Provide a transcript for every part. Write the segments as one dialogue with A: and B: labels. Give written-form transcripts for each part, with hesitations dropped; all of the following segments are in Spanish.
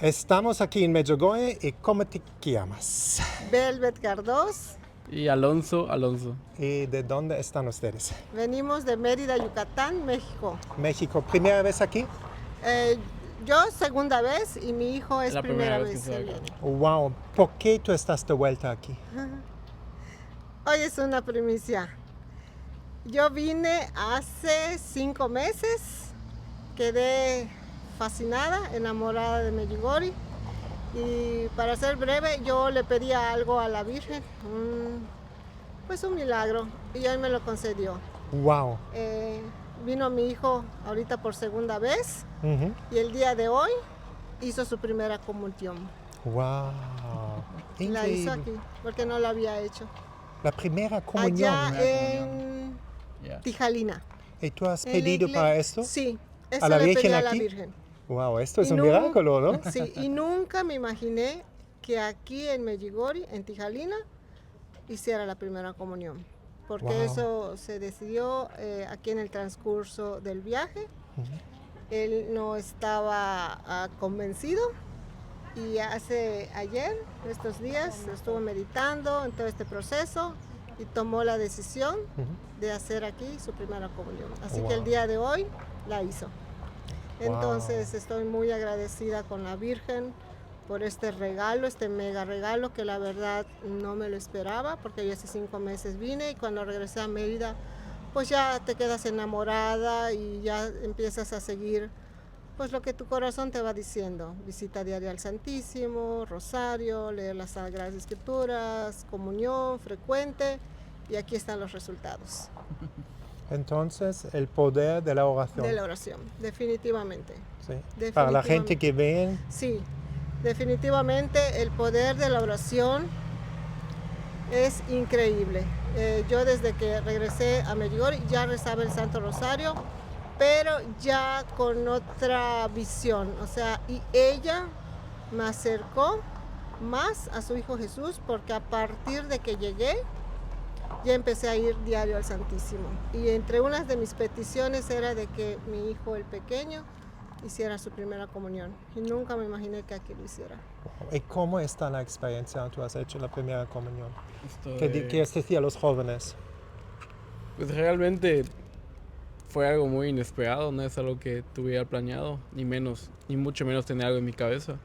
A: Estamos aquí en Medjugorje y ¿cómo te llamas?
B: Velvet Gardós.
C: Y Alonso.
A: ¿Y de dónde están ustedes?
B: Venimos de Mérida, Yucatán, México.
A: México, ¿primera vez aquí?
B: Yo segunda vez y mi hijo es
C: La
B: primera
C: primera vez
B: vez
C: que
B: que
C: estoy
B: viene.
A: Wow, ¿por qué tú estás de vuelta aquí?
B: Hoy es una primicia. Yo vine hace 5 meses, quedé fascinada, enamorada de Medjugorje y para ser breve yo le pedía algo a la Virgen, un milagro y hoy me lo concedió.
A: Wow.
B: Vino mi hijo ahorita por segunda vez y el día de hoy hizo su primera comunión.
A: Wow.
B: La hizo
A: Increíble.
B: aquí porque no la había hecho.
A: La primera comunión.
B: Allá en Tijalina.
A: ¿Y tú has
B: En
A: pedido
B: la
A: para esto?
B: Sí,
A: ¿A
B: eso
A: la
B: le
A: Virgen
B: pedí a la
A: aquí?
B: Virgen.
A: Wow, esto es
B: Y
A: un
B: nu-
A: milagro, ¿no?
B: Sí, y nunca me imaginé que aquí en Medjugorje, en Tijalina, hiciera la primera comunión. Porque
A: Wow.
B: eso se decidió aquí en el transcurso del viaje. Él no estaba convencido y ayer, estos días, estuvo meditando en todo este proceso y tomó la decisión de hacer aquí su primera comunión. Así que el
A: Wow.
B: día de hoy la hizo.
A: Wow.
B: Entonces estoy muy agradecida con la Virgen por este regalo, este mega regalo que la verdad no me lo esperaba porque yo hace 5 meses vine y cuando regresé a Mérida pues ya te quedas enamorada y ya empiezas a seguir pues lo que tu corazón te va diciendo. Visita diaria al Santísimo, rosario, leer las Sagradas Escrituras, comunión frecuente y aquí están los resultados
A: Entonces, el poder de la oración.
B: de la oración, definitivamente.
A: Sí. Para la gente que ven,
B: Sí, definitivamente el poder de la oración es increíble. Yo desde que regresé a Medjugorje ya rezaba el Santo Rosario, pero ya con otra visión. O sea, y ella me acercó más a su Hijo Jesús porque a partir de que llegué ya empecé a ir diario al Santísimo. Y entre unas de mis peticiones era de que mi hijo, el pequeño, hiciera su primera comunión. Y nunca me imaginé que aquí lo hiciera.
A: ¿y cómo está la experiencia? Tú has hecho la primera comunión.
C: Esto
A: ¿Qué
C: de-
A: quieres decir a los jóvenes?
C: Pues realmente fue algo muy inesperado, no es algo que tuviera planeado, ni mucho menos tener algo en mi cabeza.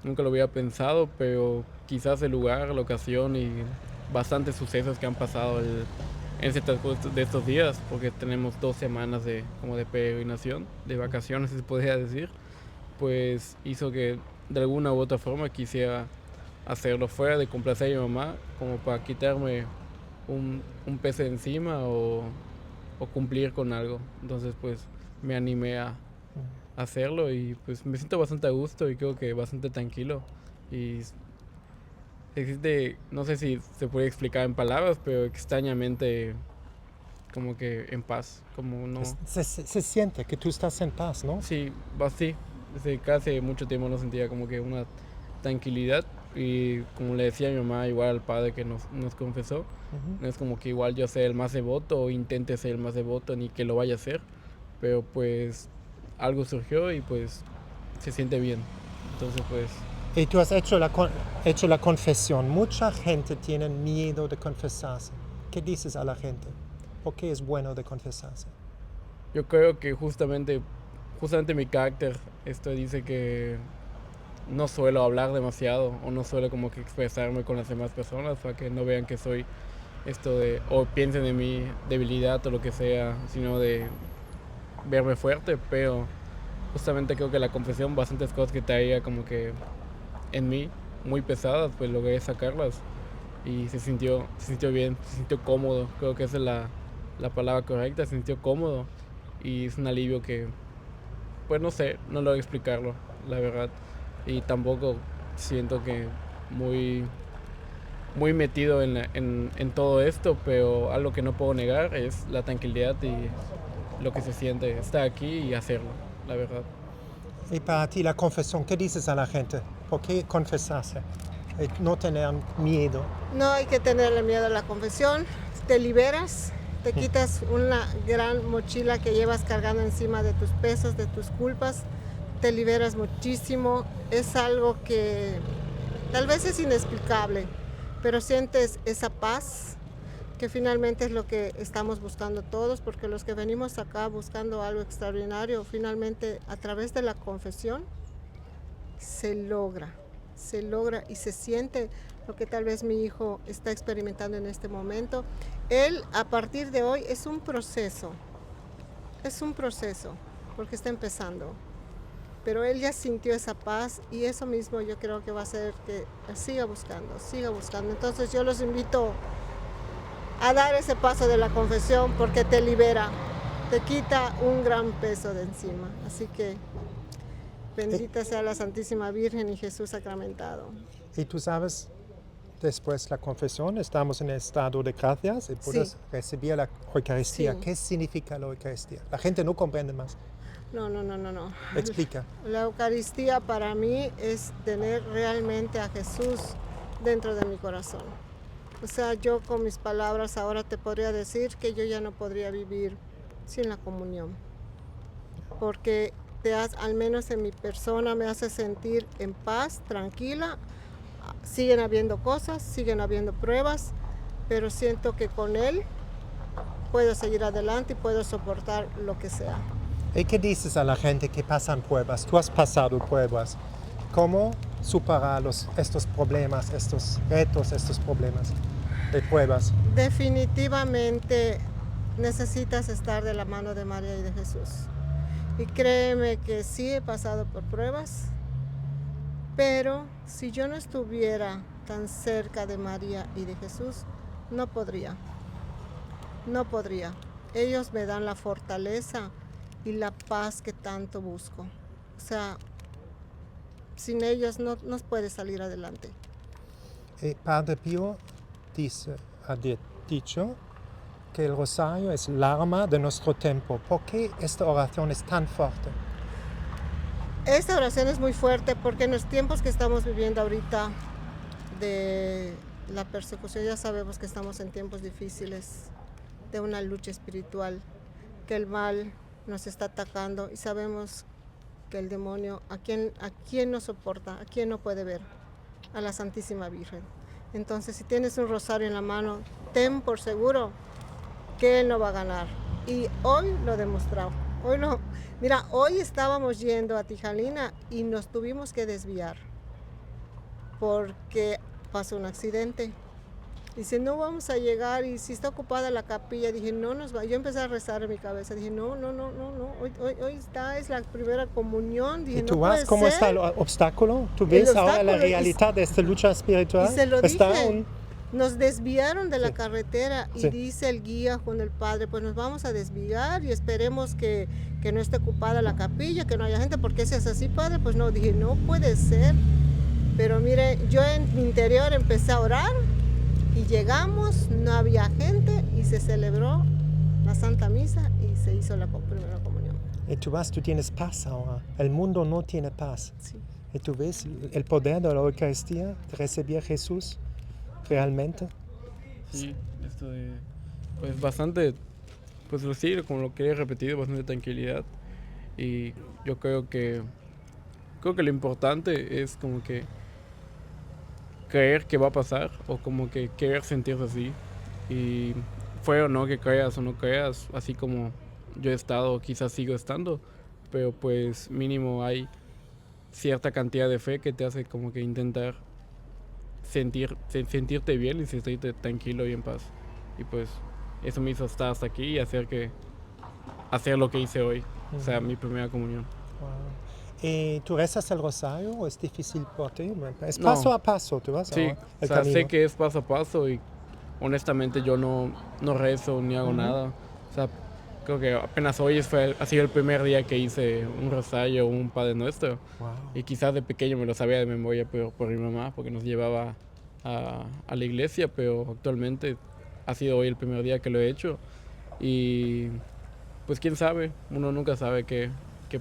C: Nunca lo había pensado, pero quizás el lugar, la ocasión y bastantes sucesos que han pasado en ese transcurso de estos días, porque tenemos 2 semanas de peregrinación, de vacaciones se podría decir, pues hizo que de alguna u otra forma quisiera hacerlo fuera de complacer a mi mamá, como para quitarme un peso de encima o cumplir con algo. Entonces pues me animé a hacerlo y pues me siento bastante a gusto y creo que bastante tranquilo. Y existe, no sé si se puede explicar en palabras, pero extrañamente como que en paz, como no...
A: Se siente que tú estás en paz, ¿no?
C: Sí, sí, desde casi mucho tiempo no sentía como que una tranquilidad y como le decía a mi mamá, igual al padre que nos confesó, no es como que igual yo sea el más devoto o intente ser el más devoto ni que lo vaya a hacer, pero pues algo surgió y pues se siente bien, entonces pues...
A: Y tú has hecho la confesión. Mucha gente tiene miedo de confesarse. ¿Qué dices a la gente? ¿Por qué es bueno de confesarse?
C: Yo creo que justamente mi carácter esto dice que no suelo hablar demasiado o no suelo como que expresarme con las demás personas para que no vean que soy esto de o piensen en mi debilidad o lo que sea, sino de verme fuerte, pero justamente creo que la confesión, bastantes cosas que traía como que en mí muy pesadas, pues logré sacarlas y se sintió bien, se sintió cómodo, creo que esa es la palabra correcta, se sintió cómodo y es un alivio que, pues no sé, no logro explicarlo, la verdad, y tampoco siento que muy metido en todo esto, pero algo que no puedo negar es la tranquilidad y lo que se siente estar aquí y hacerlo, la verdad.
A: Y para ti la confesión, ¿qué dices a la gente? ¿Por qué confesarse? No tener miedo.
B: No hay que tenerle miedo a la confesión. Te liberas, te quitas una gran mochila que llevas cargando encima de tus pesos, de tus culpas. te liberas muchísimo, es algo que tal vez es inexplicable, pero sientes esa paz que finalmente es lo que estamos buscando todos, porque los que venimos acá buscando algo extraordinario, finalmente a través de la confesión se logra y se siente lo que tal vez mi hijo está experimentando en este momento. Él a partir de hoy es un proceso, porque está empezando. Pero él ya sintió esa paz y eso mismo yo creo que va a hacer que siga buscando. Entonces yo los invito a dar ese paso de la confesión porque te libera, te quita un gran peso de encima. Así que bendita sea la Santísima Virgen y Jesús sacramentado.
A: Y tú sabes, después de la confesión estamos en el estado de gracias y puedes recibir la Eucaristía.
B: Sí.
A: ¿Qué significa la Eucaristía? La gente no comprende más.
B: No.
A: Explica.
B: La Eucaristía para mí es tener realmente a Jesús dentro de mi corazón. O sea, yo con mis palabras ahora te podría decir que yo ya no podría vivir sin la comunión. Porque al menos en mi persona me hace sentir en paz, tranquila. Siguen habiendo cosas, siguen habiendo pruebas, pero siento que con Él puedo seguir adelante y puedo soportar lo que sea.
A: ¿Y qué dices a la gente que pasan pruebas? Tú has pasado pruebas. ¿Cómo superar estos problemas, estos retos, estos problemas de pruebas?
B: Definitivamente necesitas estar de la mano de María y de Jesús. Y créeme que sí he pasado por pruebas, pero si yo no estuviera tan cerca de María y de Jesús, no podría. Ellos me dan la fortaleza y la paz que tanto busco. O sea, sin ellos no puedes salir adelante.
A: Padre Pío ha dicho que el rosario es el arma de nuestro tiempo. ¿Por qué esta oración es tan fuerte?
B: Esta oración es muy fuerte porque en los tiempos que estamos viviendo ahorita de la persecución, ya sabemos que estamos en tiempos difíciles, de una lucha espiritual, que el mal nos está atacando y sabemos que el demonio, ¿a quién no soporta? ¿A quién no puede ver? A la Santísima Virgen. Entonces, si tienes un rosario en la mano, ten por seguro que Él no va a ganar. Y hoy lo he demostrado. Hoy estábamos yendo a Tijalina y nos tuvimos que desviar porque pasó un accidente. Dice, no vamos a llegar y si está ocupada la capilla, dije, no nos va. Yo empecé a rezar en mi cabeza, dije, no, hoy es la primera comunión. Dije,
A: ¿Y tú
B: no
A: vas cómo está el obstáculo? ¿Tú ves ahora la realidad de esta lucha espiritual?
B: Y se lo dije, nos desviaron de la carretera y dice el guía con el padre, pues nos vamos a desviar y esperemos que no esté ocupada la capilla, que no haya gente, porque si es así, padre, pues no, dije, no puede ser. Pero mire, yo en mi interior empecé a orar. Y llegamos, no había gente y se celebró la Santa Misa y se hizo la primera comunión.
A: Y tú tienes paz ahora. El mundo no tiene paz.
B: Sí.
A: Y tú ves el poder de la Eucaristía, de recibir a Jesús realmente.
C: Sí, esto de, pues bastante, pues decir, como lo que he repetido, bastante tranquilidad. Y yo creo que lo importante es como que creer que va a pasar o como que querer sentirse así y fue o no que creas o no creas, así como yo he estado, quizás sigo estando, pero pues mínimo hay cierta cantidad de fe que te hace como que intentar sentirte bien y sentirte tranquilo y en paz, y pues eso me hizo estar hasta aquí y hacer lo que hice hoy, o sea, mi primera comunión.
A: Wow. ¿Y tú rezas el rosario o es difícil por ti? Es paso a paso, tú vas
C: sí, o sea, sé que es paso a paso y honestamente yo no rezo ni hago nada. O sea, creo que apenas hoy ha sido el primer día que hice un rosario o un Padre Nuestro.
A: Wow.
C: Y quizás de pequeño me lo sabía de memoria por mi mamá, porque nos llevaba a la iglesia, pero actualmente ha sido hoy el primer día que lo he hecho. Y pues quién sabe, uno nunca sabe qué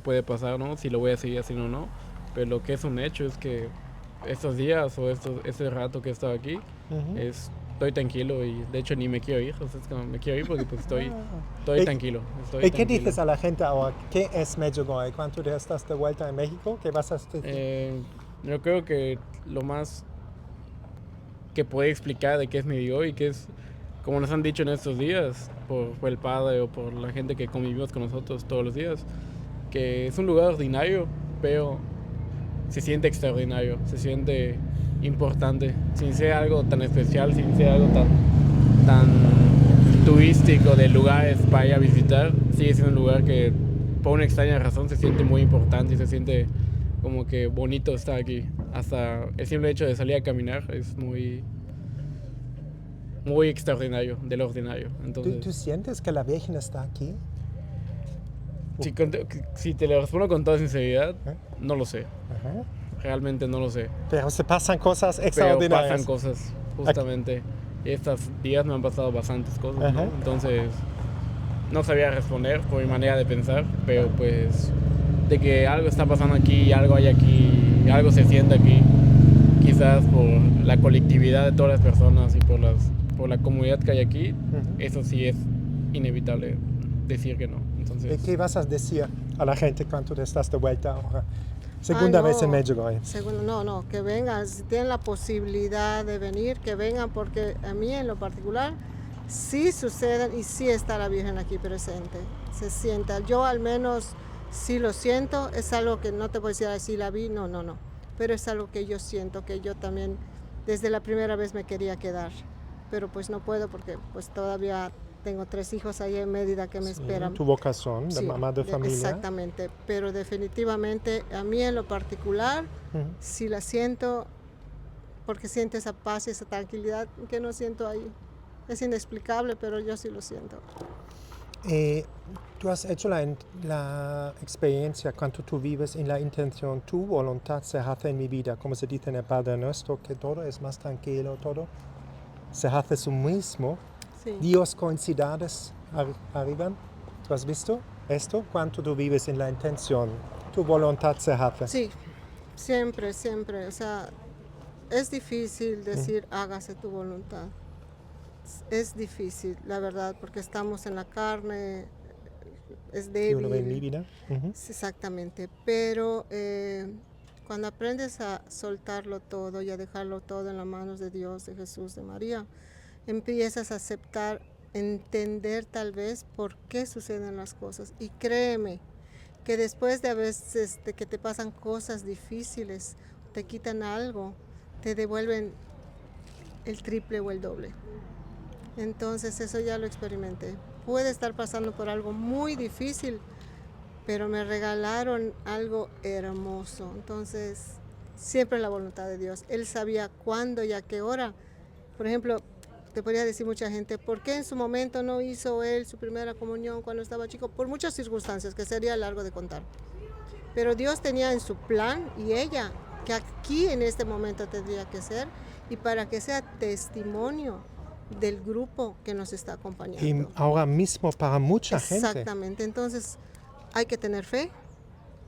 C: puede pasar, ¿no? Si lo voy a seguir haciendo o no. Pero lo que es un hecho es que estos días o ese rato que he estado aquí es estoy tranquilo y de hecho ni me quiero ir. O sea, es como me quiero ir porque pues estoy
A: ¿Y-
C: tranquilo. Estoy
A: ¿Y qué
C: tranquilo.
A: dices a la gente ahora? ¿Qué es Medjugorje? ¿Cuánto ya estás de vuelta en México? ¿Qué vas a decir?
C: Yo creo que lo más que puede explicar de qué es Medjugorje y qué es, como nos han dicho en estos días, por el padre o por la gente que convivimos con nosotros todos los días, que es un lugar ordinario, pero se siente extraordinario, se siente importante, sin ser algo tan especial, sin ser algo tan turístico de lugares para ir a visitar, sigue siendo un lugar que por una extraña razón se siente muy importante y se siente como que bonito estar aquí. Hasta el simple hecho de salir a caminar es muy extraordinario, del ordinario. Entonces,
A: ¿Tú sientes que la Virgen está aquí?
C: si te lo respondo con toda sinceridad,
A: ¿Eh?
C: no lo sé.
A: Ajá.
C: Realmente no lo sé.
A: Pero se pasan cosas
C: Pero
A: extraordinarias.
C: pasan cosas, justamente. Estos días me han pasado bastantes cosas,
A: Ajá.
C: ¿no? Entonces, no sabía responder por mi manera de pensar, pero pues de que algo está pasando aquí, algo hay aquí, algo se siente aquí, quizás por la colectividad de todas las personas y por la comunidad que hay aquí,
A: Ujú.
C: eso sí es inevitable decir que no.
A: ¿Y
C: Entonces,
A: qué vas a decir a la gente cuando te estás de vuelta ahora? Segunda vez en Medjugorje.
B: No, que vengan, si tienen la posibilidad de venir, que vengan, porque a mí en lo particular sí suceden y sí está la Virgen aquí presente, se sienta. Yo al menos sí lo siento, es algo que no te puedo decir así la vi, no, pero es algo que yo siento, que yo también desde la primera vez me quería quedar, pero pues no puedo porque pues todavía tengo 3 hijos ahí en Mérida que me esperan.
A: Tu vocación de
B: Sí,
A: mamá de familia.
B: exactamente, pero definitivamente a mí en lo particular
A: Ujú.
B: sí la siento porque siento esa paz y esa tranquilidad que no siento ahí. Es inexplicable, pero yo sí lo siento.
A: Tú has hecho la experiencia cuando tú vives en la intención, tu voluntad se hace en mi vida, como se dice en el Padre Nuestro, que todo es más tranquilo, todo se hace su mismo.
B: Sí.
A: Dios coincidencias arriban. ¿Tú has visto esto? Cuando tú vives en la intención, tu voluntad se hace.
B: Sí, siempre. O sea, es difícil decir hágase tu voluntad. Es difícil, la verdad, porque estamos en la carne, es
A: Y uno ve en mi
B: débil.
A: vida. Ujú.
B: Exactamente, pero cuando aprendes a soltarlo todo y a dejarlo todo en las manos de Dios, de Jesús, de María, empiezas a aceptar, entender tal vez por qué suceden las cosas. Y créeme que después de a veces de que te pasan cosas difíciles, te quitan algo, te devuelven el triple o el doble. Entonces eso ya lo experimenté. Puede estar pasando por algo muy difícil, pero me regalaron algo hermoso. Entonces, siempre la voluntad de Dios. Él sabía cuándo y a qué hora. Por ejemplo, te podría decir mucha gente, ¿por qué en su momento no hizo él su primera comunión cuando estaba chico? Por muchas circunstancias, que sería largo de contar. Pero Dios tenía en su plan y ella, que aquí en este momento tendría que ser, y para que sea testimonio del grupo que nos está acompañando.
A: Y ahora mismo para mucha gente.
B: Exactamente, entonces hay que tener fe,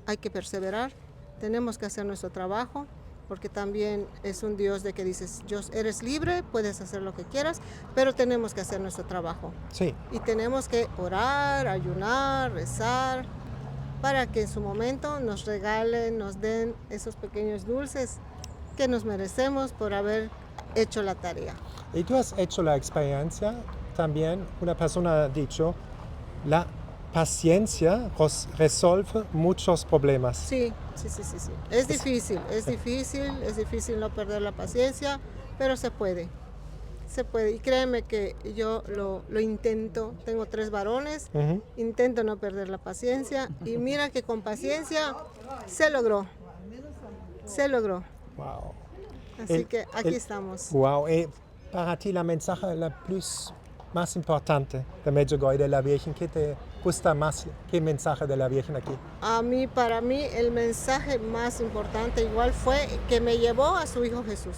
B: hay que perseverar, tenemos que hacer nuestro trabajo, porque también es un Dios de que dices, Dios, eres libre, puedes hacer lo que quieras, pero tenemos que hacer nuestro trabajo.
A: Sí.
B: Y tenemos que orar, ayunar, rezar, para que en su momento nos regalen, nos den esos pequeños dulces que nos merecemos por haber hecho la tarea.
A: Y tú has hecho la experiencia también, una persona ha dicho, la paciencia resuelve muchos problemas.
B: Sí. Es difícil no perder la paciencia, pero se puede. Y créeme que yo lo intento, tengo 3 varones,
A: Ujú.
B: intento no perder la paciencia y mira que con paciencia se logró.
A: Wow.
B: Así que aquí estamos.
A: Wow. Y para ti la mensaje más importante de Medjugorje, de la Virgen, ¿qué te gusta más? ¿Qué mensaje de la Virgen aquí?
B: Para mí el mensaje más importante igual fue que me llevó a su hijo Jesús.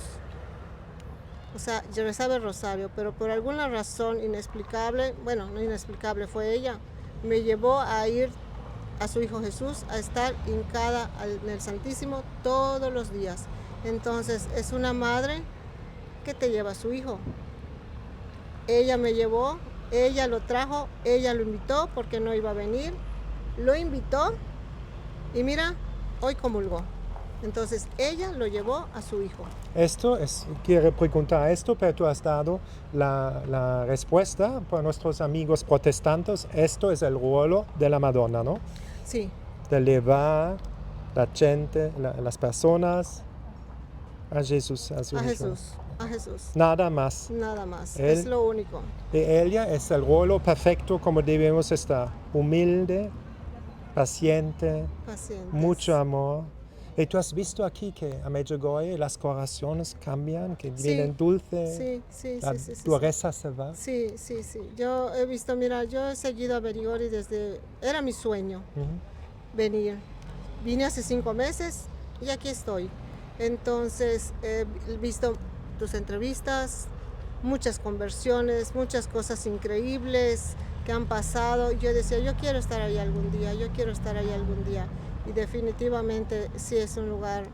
B: O sea, yo rezaba el rosario, pero por alguna razón inexplicable, bueno, no inexplicable, fue ella, me llevó a ir a su hijo Jesús, a estar hincada en el Santísimo todos los días. Entonces, es una madre que te lleva a su hijo. ella me llevó, ella lo trajo, ella lo invitó porque no iba a venir, lo invitó y mira, hoy comulgó. Entonces ella lo llevó a su hijo.
A: Quiero preguntar esto, pero tú has dado la respuesta para nuestros amigos protestantes. Esto es el rol de la Madonna, ¿no?
B: Sí,
A: De llevar la gente, las personas a Jesús, a su
B: a
A: hijo.
B: Jesús, a Jesús.
A: Nada más.
B: Nada más,
A: Él-
B: es lo único.
A: Y ella es el rol perfecto como debemos estar. Humilde, paciente,
B: Pacientes.
A: mucho amor. Y tú has visto aquí que a Medjugorje las corazones cambian, que
B: Sí,
A: vienen dulces,
B: Sí, sí,
A: la
B: sí, sí, sí.
A: dureza se va.
B: Sí, sí, sí. Yo he visto, mira, yo he seguido a Medjugorje era mi sueño
A: Ujú.
B: venir. Vine hace 5 meses y aquí estoy. Entonces he visto tus entrevistas, muchas conversiones, muchas cosas increíbles que han pasado. Yo decía, yo quiero estar ahí algún día, yo quiero estar ahí algún día. Y definitivamente sí es un lugar,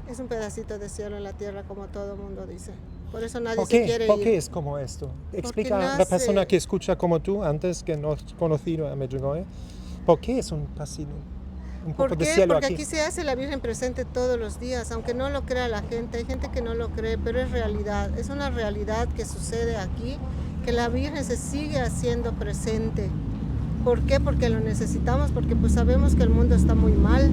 B: es un pedacito de cielo en la tierra, como todo el mundo dice. Por eso nadie
A: ¿Por
B: se
A: qué?
B: quiere
A: ¿Por
B: ir.
A: qué es como esto? Explica a la
B: nace-
A: persona que escucha como tú, antes que no has conocido a Medjugorje, ¿por qué es un poco
B: ¿Por
A: de
B: qué?
A: cielo
B: Porque
A: aquí?
B: aquí se hace la Virgen presente todos los días, aunque no lo crea la gente. Hay gente que no lo cree, pero es realidad. Es una realidad que sucede aquí, que la Virgen se sigue haciendo presente. ¿Por qué? Porque lo necesitamos, porque pues sabemos que el mundo está muy mal.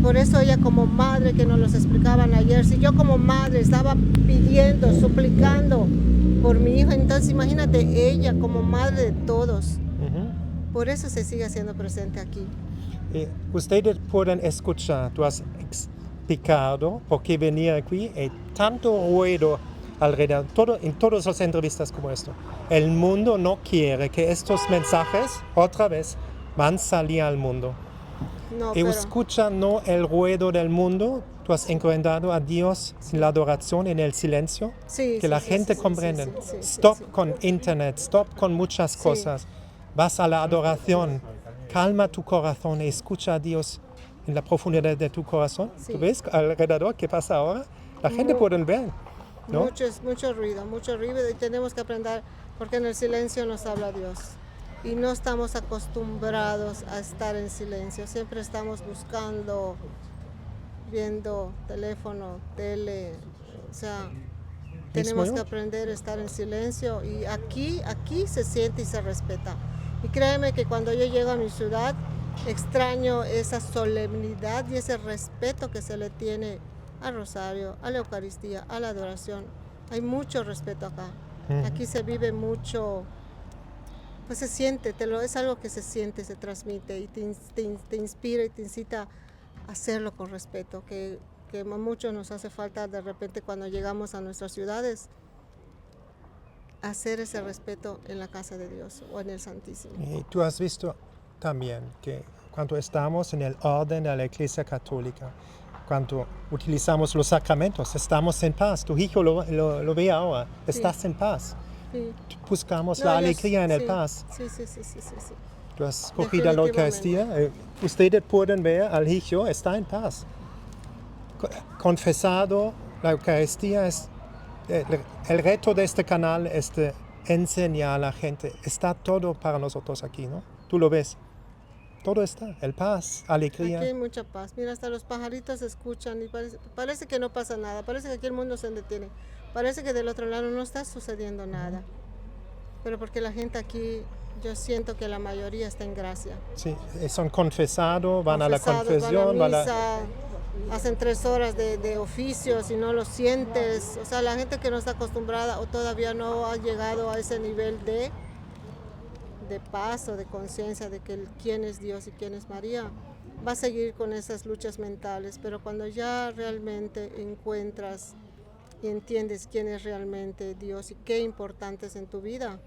B: Por eso ella como madre, que nos los explicaban ayer, si yo como madre estaba pidiendo, suplicando por mi hijo, entonces imagínate ella como madre de todos.
A: Ujú.
B: Por eso se sigue haciendo presente aquí.
A: Y ustedes pueden escuchar, tú has explicado por qué venir aquí, hay tanto ruido alrededor, en todas las entrevistas como esto. El mundo no quiere que estos mensajes, otra vez, van a salir al mundo.
B: No,
A: Y
B: pero
A: escuchando el ruido del mundo, tú has encontrado a Dios en la adoración, en el silencio,
B: sí,
A: que
B: sí,
A: la
B: sí,
A: gente
B: sí, sí,
A: comprende.
B: sí, sí, sí,
A: Stop
B: sí.
A: con internet, stop con muchas
B: Sí.
A: cosas. Vas a la adoración, calma tu corazón y escucha a Dios en la profundidad de tu corazón.
B: Sí.
A: ¿Tú ves alrededor qué pasa ahora? La gente puede ver, ¿no?
B: Mucho ruido y tenemos que aprender porque en el silencio nos habla Dios. Y no estamos acostumbrados a estar en silencio, siempre estamos buscando, viendo teléfono, tele, o sea, tenemos
A: yo?
B: que aprender a estar en silencio y aquí se siente y se respeta. Y créeme que cuando yo llego a mi ciudad, extraño esa solemnidad y ese respeto que se le tiene al rosario, a la Eucaristía, a la adoración. Hay mucho respeto acá.
A: Ujú.
B: Aquí se vive mucho, pues se siente, es algo que se siente, se transmite y te inspira y te incita a hacerlo con respeto, que a muchos nos hace falta de repente cuando llegamos a nuestras ciudades, hacer ese respeto en la casa de Dios o en el Santísimo.
A: Y tú has visto también que cuando estamos en el orden de la Iglesia Católica, cuando utilizamos los sacramentos, estamos en paz. Tu hijo lo ve ahora, estás en paz.
B: Sí.
A: Buscamos
B: No,
A: la
B: yo-
A: alegría en el
B: sí,
A: paz.
B: Sí.
A: Tú has cogido la Eucaristía. Ustedes pueden ver al hijo, está en paz. Confesado, la Eucaristía es... El reto de este canal es de enseñar a la gente. Está todo para nosotros aquí, ¿no? Tú lo ves. Todo está. El paz, alegría.
B: Aquí hay mucha paz. Mira, hasta los pajaritos se escuchan y parece que no pasa nada. Parece que aquí el mundo se detiene. Parece que del otro lado no está sucediendo nada. Pero porque la gente aquí, yo siento que la mayoría está en gracia.
A: Sí, son confesados, van a la
B: Confesados,
A: confesión,
B: van a misa, hacen 3 horas de oficios y no lo sientes. O sea, la gente que no está acostumbrada o todavía no ha llegado a ese nivel de paz o de conciencia de que quién es Dios y quién es María, va a seguir con esas luchas mentales. Pero cuando ya realmente encuentras y entiendes quién es realmente Dios y qué importante es en tu vida,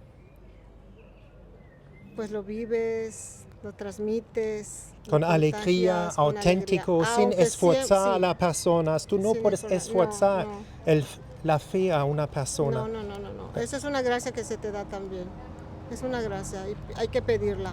B: pues lo vives, lo transmites.
A: con
B: lo
A: alegría,
B: contagias, con
A: auténtico,
B: alegría.
A: sin
B: Aunque
A: esforzar a
B: sí,
A: las personas. Tú no
B: sin
A: puedes esforzar
B: no.
A: la fe a una persona.
B: No. Esa es una gracia que se te da también. Es una gracia y hay que pedirla.